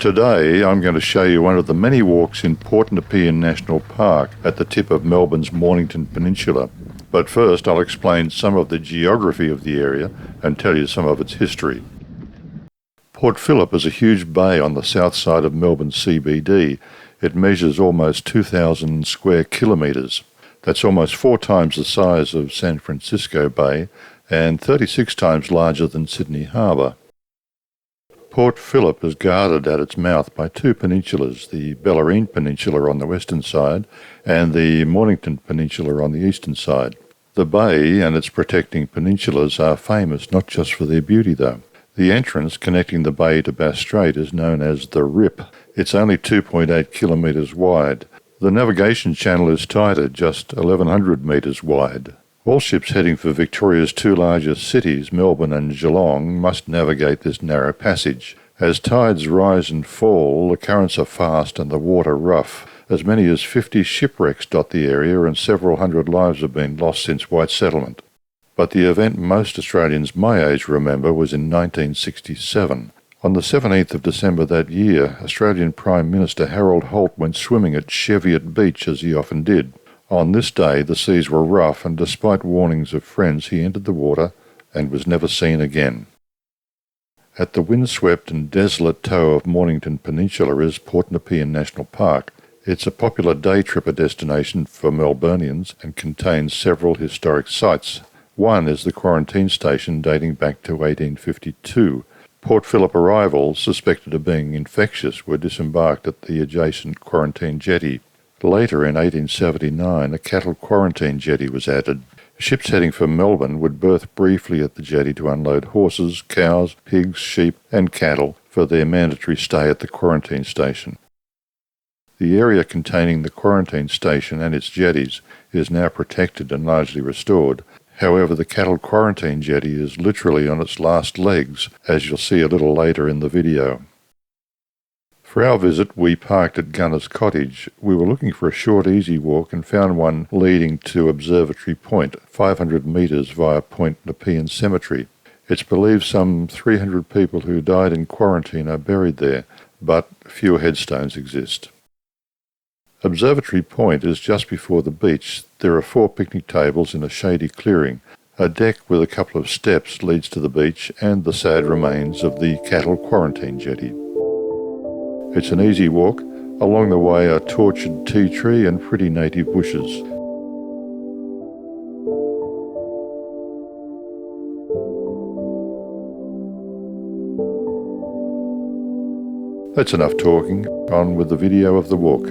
Today I'm going to show you one of the many walks in Port Nepean National Park at the tip of Melbourne's Mornington Peninsula. But first I'll explain some of the geography of the area and tell you some of its history. Port Phillip is a huge bay on the south side of Melbourne CBD. It measures almost 2,000 square kilometres. That's almost 4 times the size of San Francisco Bay and 36 times larger than Sydney Harbour. Port Phillip is guarded at its mouth by 2 peninsulas, the Bellarine Peninsula on the western side and the Mornington Peninsular on the eastern side. The bay and its protecting peninsulas are famous not just for their beauty though. The entrance connecting the bay to Bass Strait is known as the Rip. It's only 2.8 kilometres wide. The navigation channel is tight at just 1,100 metres wide. All ships heading for Victoria's 2 largest cities, Melbourne and Geelong, must navigate this narrow passage. As tides rise and fall, the currents are fast and the water rough. As many as 50 shipwrecks dot the area and several hundred lives have been lost since white settlement. But the event most Australians my age remember was in 1967. On the 17th of December that year, Australian Prime Minister Harold Holt went swimming at Cheviot Beach as he often did. On this day the seas were rough and despite warnings of friends he entered the water and was never seen again. At the windswept and desolate toe of Mornington Peninsula is Port Nepean National Park. It's a popular day tripper destination for Melburnians and contains several historic sites. One is the quarantine station dating back to 1852. Port Phillip arrivals suspected of being infectious were disembarked at the adjacent Quarantine Jetty. Later in 1879, a Cattle Quarantine Jetty was added. Ships heading for Melbourne would berth briefly at the jetty to unload horses, cows, pigs, sheep and cattle for their mandatory stay at the quarantine station. The area containing the quarantine station and its jetties is now protected and largely restored. However, the Cattle Quarantine Jetty is literally on its last legs, as you'll see a little later in the video. For our visit, we parked at Gunner's Cottage. We were looking for a short, easy walk and found one leading to Observatory Point, 500 metres via Port Nepean Cemetery. It's believed some 300 people who died in quarantine are buried there, but fewer headstones exist. Observatory Point is just before the beach. There are 4 picnic tables in a shady clearing. A deck with a couple of steps leads to the beach and the sad remains of the Cattle Quarantine Jetty. It's an easy walk. Along the way are tortured tea tree and pretty native bushes. That's enough talking. On with the video of the walk.